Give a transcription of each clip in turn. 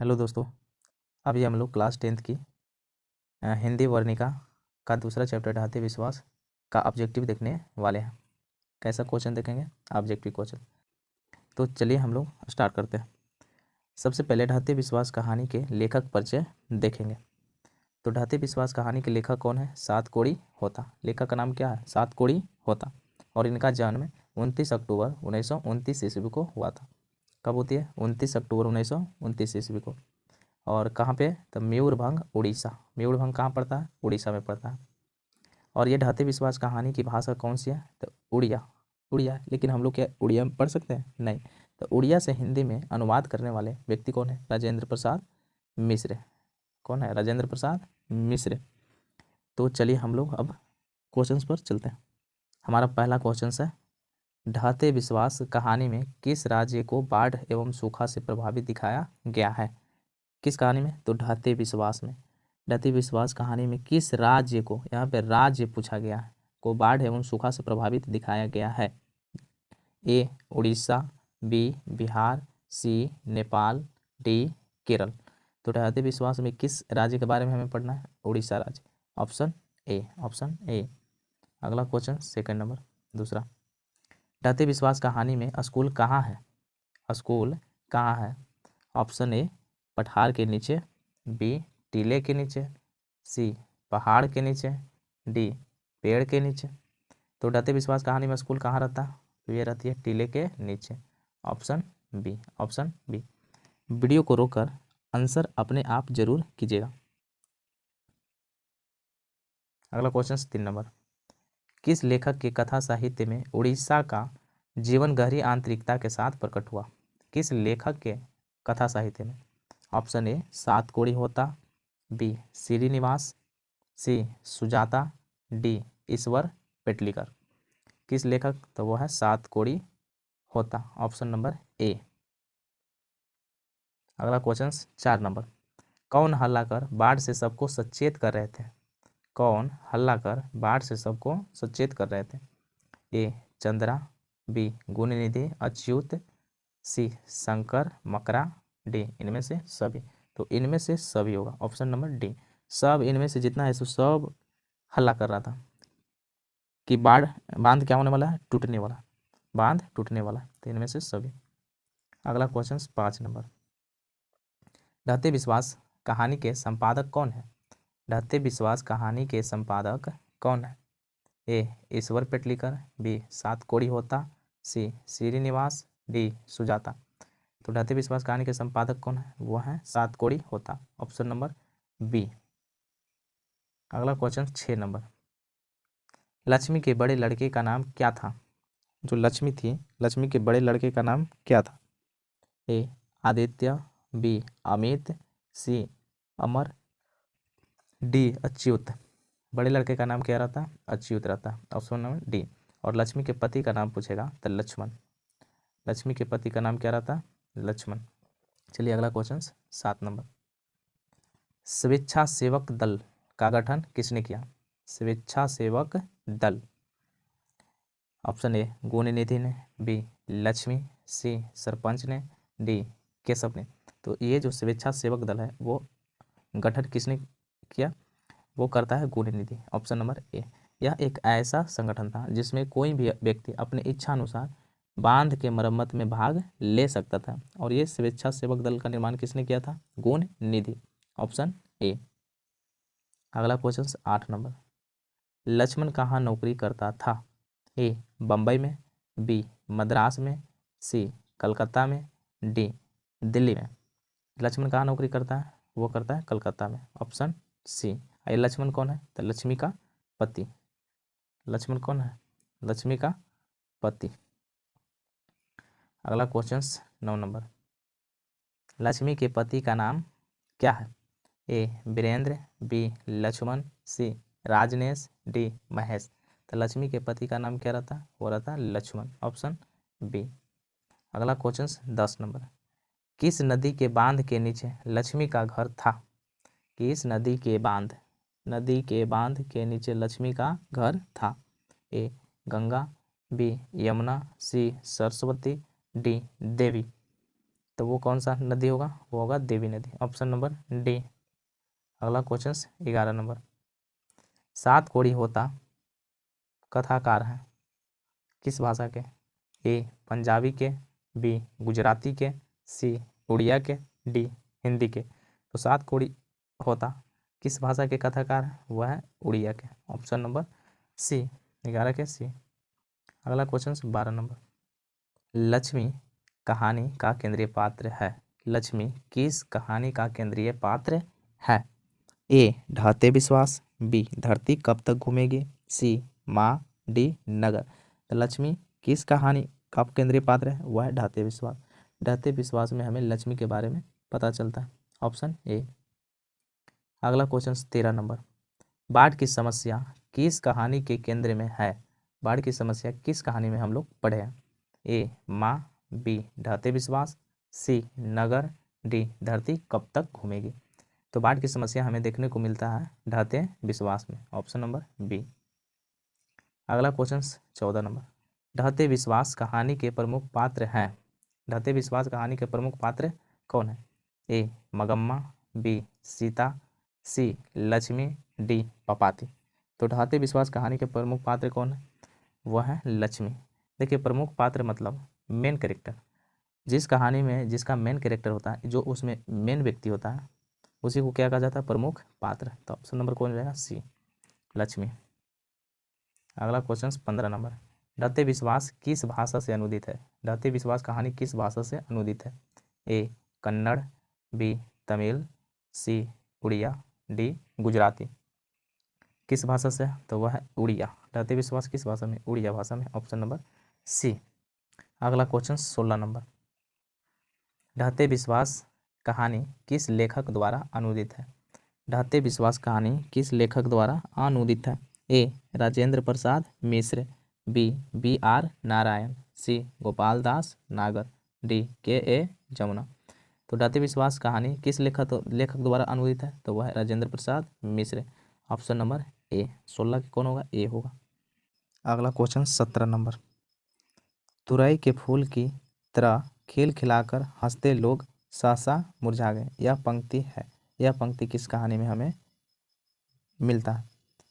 Hello दोस्तों, अभी हम लोग क्लास 10th की हिंदी वर्णिका का दूसरा चैप्टर ढाते विश्वास का ऑब्जेक्टिव देखने वाले हैं। कैसा क्वेश्चन देखेंगे? Objective question. तो चलिए हम लोग स्टार्ट करते हैं। सबसे पहले ढाते विश्वास कहानी के लेखक परिचय देखेंगे। तो ढाते विश्वास कहानी के लेखक कौन है? सातकोड़ी होता। लेखक का नाम क्या है? सातकोड़ी होता। और इनका जन्म 29 अक्टूबर 1929 ईस्वी को हुआ था। कब होती है? 29 अक्टूबर 1929 ईस्वी को। और कहाँ पे? तो मयूरभंज उड़ीसा। मयूरभंज कहाँ पड़ता है? उड़ीसा में पड़ता है। और ये ढाते विश्वास कहानी की भाषा कौन सी है? तो उड़िया। उड़िया। लेकिन हम लोग क्या उड़िया में पढ़ सकते हैं? नहीं। तो उड़िया से हिंदी में अनुवाद करने वाले व्यक्ति कौन है? राजेंद्र प्रसाद मिश्र। कौन है? राजेंद्र प्रसाद मिश्र। तो चलिए हम लोग अब क्वेश्चंस पर चलते हैं। हमारा पहला क्वेश्चन है, ढाते विश्वास कहानी में किस राज्य को बाढ़ एवं सूखा से प्रभावित दिखाया गया है? किस कहानी में? तो ढाते विश्वास में। ढाते विश्वास कहानी में किस राज्य को, यहाँ पे राज्य पूछा गया है, को बाढ़ एवं सूखा से प्रभावित दिखाया गया है? ए उड़ीसा, बी बिहार, सी नेपाल, डी केरल। तो ढाते विश्वास में किस राज्य के बारे में हमें पढ़ना है? उड़ीसा राज्य। Option A. Option A. अगला क्वेश्चन सेकंड नंबर दूसरा, ढाते विश्वास कहानी में स्कूल कहाँ है? स्कूल कहाँ है? ऑप्शन ए पठार के नीचे, बी टीले के नीचे, सी पहाड़ के नीचे, डी पेड़ के नीचे। तो ढाते विश्वास कहानी में स्कूल कहाँ रहता है? तो ये रहती है टीले के नीचे। Option B. Option B. Video को रोककर आंसर अपने आप जरूर कीजिएगा। अगला क्वेश्चन 3 नंबर, किस लेखक के कथा साहित्य में उड़ीसा का जीवन गहरी आंतरिकता के साथ प्रकट हुआ? किस लेखक के कथा साहित्य में? ऑप्शन ए सातकोड़ी होता, बी श्रीनिवास, सी सुजाता, डी ईश्वर पेटलीकर। किस लेखक? तो वो है सातकोड़ी होता। Option number A. अगला क्वेश्चन 4 नंबर, कौन हल्ला कर बाढ़ से सबको सचेत कर रहे थे? कौन हल्ला कर बाढ़ से सबको सचेत कर रहे थे? ए चंद्रा, बी गुणनिधि अच्युत, सी शंकर मकरा, डी इनमें से सभी। तो इनमें से सभी होगा। Option number D. सब इनमें से जितना है सो सब हल्ला कर रहा था कि बांध क्या होने वाला है? टूटने वाला। बांध टूटने वाला। तो इनमें से सभी। अगला क्वेश्चन 5 नंबर, ढाते विश्वास कहानी के संपादक कौन है? ढाते विश्वास कहानी के संपादक कौन है? ए ईश्वर पेटलीकर, बी सातकोड़ी होता, सी श्रीनिवास, डी सुजाता। तो ढाते विश्वास कहानी के संपादक कौन है? वो है सातकोड़ी होता। Option number B. अगला क्वेश्चन 6 नंबर, लक्ष्मी के बड़े लड़के का नाम क्या था? जो लक्ष्मी थी, लक्ष्मी के बड़े लड़के का नाम क्या था? ए आदित्य, बी अमित, सी अमर, डी अच्युत। बड़े लड़के का नाम क्या रहता? अच्युत रहता। Option number D. और लक्ष्मी के पति का नाम पूछेगा तो लक्ष्मण। लक्ष्मी के पति का नाम क्या रहता? लक्ष्मण। चलिए अगला क्वेश्चन 7 नंबर, स्वेच्छासेवक दल का गठन किसने किया? स्वेच्छासेवक दल। ऑप्शन ए गुणनिधि ने, बी लक्ष्मी, सी सरपंच ने, डी केशव ने। तो ये जो स्वेच्छासेवक दल है वो गठन किसने किया? वो करता है गुणनिधि। ऑप्शन नंबर ए। यह एक ऐसा संगठन था जिसमें कोई भी व्यक्ति अपने इच्छा अनुसार बांध के मरम्मत में भाग ले सकता था। और ये स्वेच्छासेवक दल का निर्माण किसने किया था? गुणनिधि। Option A. अगला क्वेश्चन 8 नंबर, लक्ष्मण कहाँ नौकरी करता था? ए बम्बई में, बी मद्रास में, सी कलकत्ता में, डी दिल्ली में। लक्ष्मण कहाँ नौकरी करता है? वो करता है कलकत्ता में। Option C. ये लक्ष्मण कौन है? तो लक्ष्मी का पति। लक्ष्मण कौन है? लक्ष्मी का पति। अगला क्वेश्चन 9 नंबर, लक्ष्मी के पति का नाम क्या है? ए वीरेंद्र, बी लक्ष्मण, सी राजनेश, डी महेश। तो लक्ष्मी के पति का नाम क्या रहता है? वो रहता है लक्ष्मण। Option B. अगला क्वेश्चन 10 नंबर, किस नदी के बांध के नीचे लक्ष्मी का घर था? किस नदी के बांध के नीचे लक्ष्मी का घर था? ए गंगा, बी यमुना, सी सरस्वती, डी देवी। तो वो कौन सा नदी होगा, वो होगा देवी नदी, ऑप्शन नंबर डी। अगला क्वेश्चन 11 नंबर, सात कोड़ी होता कथाकार हैं किस भाषा के, ए पंजाबी के, बी गुजराती के, सी उड़िया के, डी हिंदी के। तो सात कोड़ी होता किस भाषा के कथाकार है, वह है उड़िया के, ऑप्शन नंबर सी, 11 के सी। अगला क्वेश्चन 12 नंबर, लक्ष्मी कहानी का केंद्रीय पात्र है, लक्ष्मी किस कहानी का केंद्रीय पात्र है, ए ढाते विश्वास, बी धरती कब तक घूमेगी, सी माँ, डी नगर। तो लक्ष्मी किस कहानी का केंद्रीय पात्र है, वह है ढाते विश्वास। ढाते विश्वास में हमें लक्ष्मी के बारे में पता चलता है, ऑप्शन ए। अगला क्वेश्चन 13 नंबर, बाढ़ की समस्या किस कहानी के केंद्र में है, बाढ़ की समस्या किस कहानी में हम लोग पढ़े हैं, ए माँ, बी ढाते विश्वास, सी नगर, डी धरती कब तक घूमेगी। तो बाढ़ की समस्या हमें देखने को मिलता है ढाते विश्वास में, ऑप्शन नंबर बी। अगला क्वेश्चन 14 नंबर, ढाते विश्वास कहानी के प्रमुख पात्र हैं, ढाते विश्वास कहानी के प्रमुख पात्र कौन है, ए मगम्मा, बी सीता, सी लक्ष्मी, डी पपाती। तो ढाते विश्वास कहानी के प्रमुख पात्र कौन है, वह है लक्ष्मी। देखिए प्रमुख पात्र मतलब मेन कैरेक्टर, जिस कहानी में जिसका मेन कैरेक्टर होता है, जो उसमें मेन व्यक्ति होता है, उसी को क्या कहा जाता है, प्रमुख पात्र। तो ऑप्शन नंबर कौन रहेगा, सी लक्ष्मी। अगला क्वेश्चन 15 नंबर, ढाते विश्वास किस भाषा से अनुदित है, ढाते विश्वास कहानी किस भाषा से अनुदित है, ए कन्नड़, बी तमिल, सी उड़िया, डी गुजराती। किस भाषा से, तो वह है उड़िया। ढाते विश्वास किस भाषा में, उड़िया भाषा में, ऑप्शन नंबर सी। अगला क्वेश्चन 16 नंबर, ढाते विश्वास कहानी किस लेखक द्वारा अनुदित है, ढाते विश्वास कहानी किस लेखक द्वारा अनुदित है, ए राजेंद्र प्रसाद मिश्र, बी आर नारायण, सी गोपाल दास नागर, डी के ए जमुना। तो ढाते विश्वास कहानी किस लेखक द्वारा अनुदित है, तो वह है राजेंद्र प्रसाद मिश्र, ऑप्शन नंबर ए। 16 के कौन होगा, ए होगा। अगला क्वेश्चन 17 नंबर, तुरई के फूल की तरह खिल खिलाकर हंसते लोग सहसा मुरझा गए, यह पंक्ति है, यह पंक्ति किस कहानी में हमें मिलता है,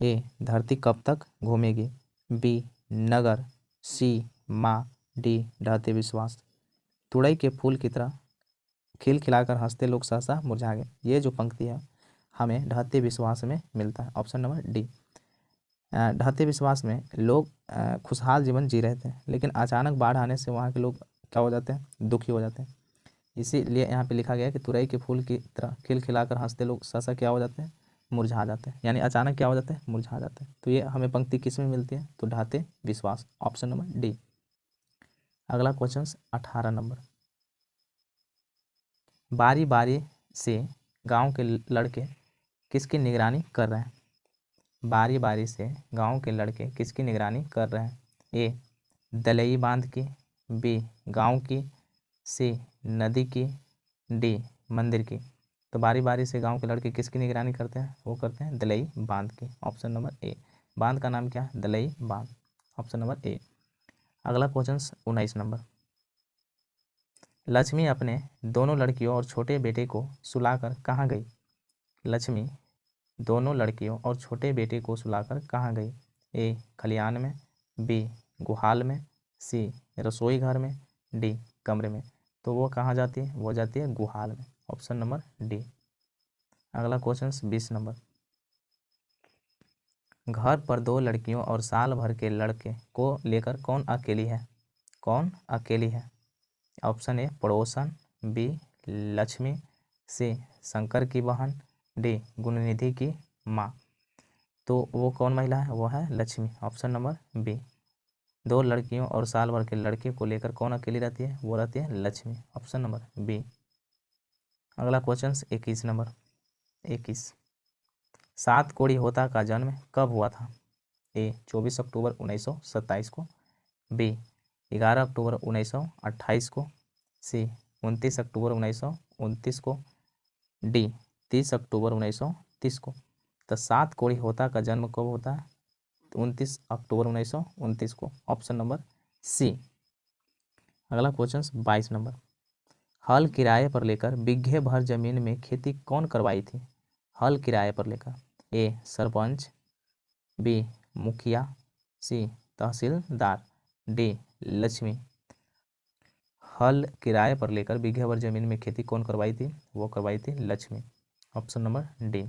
ए धरती कब तक घूमेगी, बी नगर, सी माँ, डी ढाते विश्वास। तुरई के फूल की तरह खिल खिलाकर हंसते लोग सहसा मुरझा गए, ये जो पंक्ति है हमें ढाते विश्वास में मिलता है, ऑप्शन नंबर डी। ढाते विश्वास में लोग खुशहाल जीवन जी रहे थे, लेकिन अचानक बाढ़ आने से वहाँ के लोग क्या हो जाते हैं, दुखी हो जाते हैं। इसीलिए यहाँ पे लिखा गया है कि तुरई के फूल की तरह खिल खिलाकर हंसते लोग सहसा क्या हो जाते हैं, मुरझा जाते हैं, यानी अचानक क्या हो जाते हैं, मुरझा जाते हैं। तो ये हमें पंक्ति किस में मिलती है, तो ढाते विश्वास, ऑप्शन नंबर डी। अगला क्वेश्चन 18 नंबर, बारी बारी से गांव के लड़के किसकी निगरानी कर रहे हैं, बारी बारी से गांव के लड़के किसकी निगरानी कर रहे हैं, ए दलई बांध की, बी गांव की, सी नदी की, डी मंदिर की। तो बारी बारी से गांव के लड़के किसकी निगरानी करते हैं, वो करते हैं दलई बांध की, ऑप्शन नंबर ए। बांध का नाम क्या है, दलई बांध, ऑप्शन नंबर ए। अगला क्वेश्चन 19 नंबर, लक्ष्मी अपने दोनों लड़कियों और छोटे बेटे को सुलाकर कहाँ गई, लक्ष्मी दोनों लड़कियों और छोटे बेटे को सुलाकर कहाँ गई, ए खलिहान में, बी गुहाल में, सी रसोई घर में, डी कमरे में। तो वो कहाँ जाती है, वो जाती है गुहाल में, ऑप्शन नंबर डी। अगला क्वेश्चन 20 नंबर, घर पर दो लड़कियों और साल भर के लड़के को लेकर कौन अकेली है, कौन अकेली है, ऑप्शन ए पड़ोसन, बी लक्ष्मी, सी शंकर की बहन, डी गुणनिधि की माँ। तो वो कौन महिला है, वो है लक्ष्मी, ऑप्शन नंबर बी। दो लड़कियों और साल भर के लड़के को लेकर कौन अकेली रहती है, वो रहती है लक्ष्मी, ऑप्शन नंबर बी। अगला क्वेश्चन 21 नंबर, 21, सात कोड़ी होता का जन्म कब हुआ था, ए 24 अक्टूबर 1927 को, बी 11 अक्टूबर 1928 को, सी 29 अक्टूबर 1929 को, डी 30 अक्टूबर 1930 को। तो सात कोड़ी होता का जन्म कब होता है, 29 अक्टूबर 1929 को, ऑप्शन नंबर सी। अगला क्वेश्चन 22 नंबर, हल किराए पर लेकर बीघे भर जमीन में खेती कौन करवाई थी? हल किराए पर लेकर। ए सरपंच, बी मुखिया, सी तहसीलदार, डी लक्ष्मी। हल किराए पर लेकर बीघे भर जमीन में खेती कौन करवाई थी? वो करवाई थी लक्ष्मी। Option number D.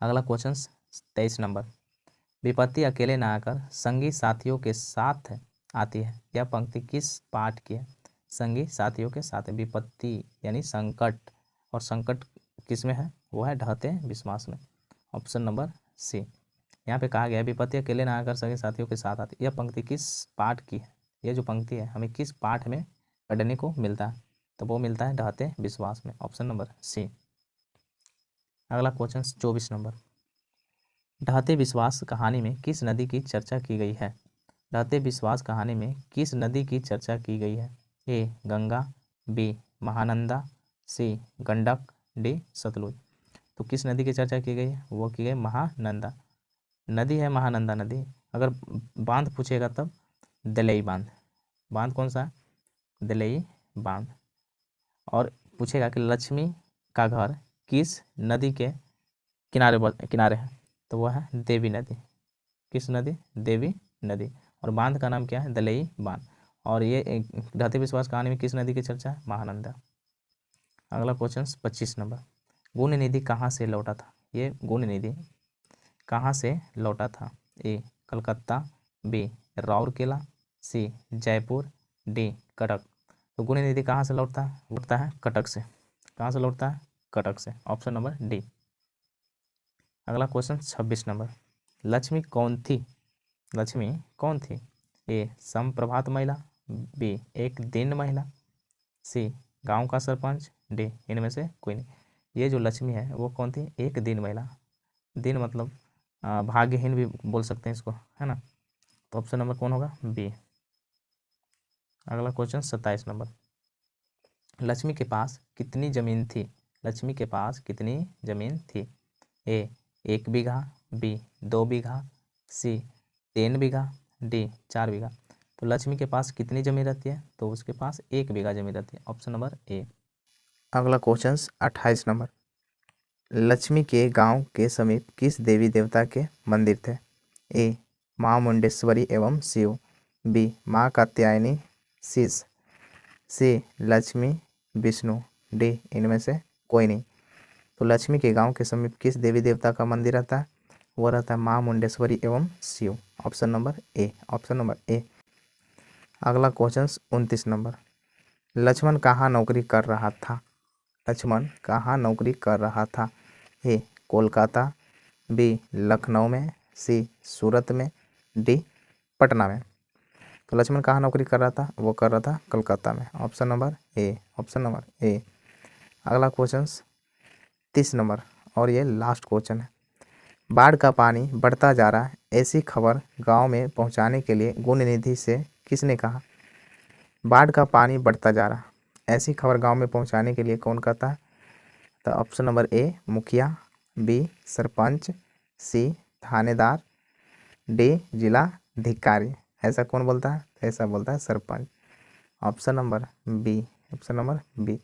अगला क्वेश्चन 23 नंबर। विपत्ति अकेले न आकर संगी साथियों के साथ आती है, यह पंक्ति किस पाठ की है? संगी साथियों के साथ। विपत्ति यानी संकट, और संकट किस में है? वो है ढहते विश्वास में। Option number C. यहाँ पे कहा गया है विपत्ति अकेले न आकर संगी साथियों के साथ आती है, यह पंक्ति किस पाठ की है? यह जो पंक्ति है हमें किस पाठ में पढ़ने को मिलता है? तो वो मिलता है ढहते विश्वास में। Option number C. अगला क्वेश्चन 24 नंबर। ढहते विश्वास कहानी में किस नदी की चर्चा की गई है? ढहते विश्वास कहानी में किस नदी की चर्चा की गई है? ए गंगा, बी महानंदा, सी गंडक, डी सतलुज। तो किस नदी की चर्चा की गई है? वो की गई महानंदा नदी है। महानंदा नदी। अगर बांध पूछेगा तब दलई बांध। बांध कौन सा? दलई बांध। और पूछेगा कि लक्ष्मी का घर किस नदी के किनारे है? तो वह है देवी नदी। किस नदी? देवी नदी। और बांध का नाम क्या है? दलई बांध। और ये ढहते विश्वास कहानी में किस नदी की चर्चा है? महानंदा। अगला क्वेश्चन 25 नंबर। गुण निधि कहाँ से लौटा था? ये गुण निधि कहाँ से लौटा था? ए कलकत्ता, बी राउरकेला, सी जयपुर, डी कटक। तो गुण निधि कहाँ से लौटता है कटक से। कहाँ से लौटता है? कटक से। Option number D. अगला क्वेश्चन 26 नंबर। लक्ष्मी कौन थी? लक्ष्मी कौन थी? ए समप्रभात महिला, बी एक दिन महिला, सी गांव का सरपंच, डी इनमें से कोई नहीं। ये जो लक्ष्मी है वो कौन थी? एक दिन महिला। दिन मतलब भाग्यहीन भी बोल सकते हैं इसको, है ना। तो ऑप्शन नंबर कौन होगा? बी। अगला क्वेश्चन 27 नंबर। लक्ष्मी के पास कितनी जमीन थी? लक्ष्मी के पास कितनी जमीन थी? ए 1 बीघा, बी 2 बीघा, सी 3 बीघा, डी 4 बीघा। तो लक्ष्मी के पास कितनी जमीन रहती है? तो उसके पास 1 बीघा जमीन रहती है। Option number A. अगला क्वेश्चन 28 नंबर। लक्ष्मी के गांव के समीप किस देवी देवता के मंदिर थे? ए माँ मुंडेश्वरी एवं शिव, बी माँ कात्यायनी शीश, सी लक्ष्मी विष्णु, डी इनमें से कोई नहीं। तो लक्ष्मी के गांव के समीप किस देवी देवता का मंदिर रहता है? वो रहता है माँ मुंडेश्वरी एवं Shiv. Option number A. Option number A. अगला क्वेश्चन 29 नंबर। लक्ष्मण कहाँ नौकरी कर रहा था? लक्ष्मण कहाँ नौकरी कर रहा था? ए कोलकाता, बी लखनऊ में, सी सूरत में, डी पटना में। तो लक्ष्मण कहाँ नौकरी कर रहा था? वो कर रहा था कलकत्ता में। Option number A. Option number A. अगला क्वेश्चन 30 नंबर और ये लास्ट क्वेश्चन है। बाढ़ का पानी बढ़ता जा रहा है, ऐसी खबर गांव में पहुंचाने के लिए गुण निधि से किसने कहा? बाढ़ का पानी बढ़ता जा रहा, ऐसी खबर गांव में पहुंचाने के लिए कौन कहता है? तो ऑप्शन नंबर ए मुखिया, बी सरपंच, सी थानेदार, डी जिलाधिकारी। ऐसा कौन बोलता है? ऐसा बोलता है sarpanch. Option number B. Option number B.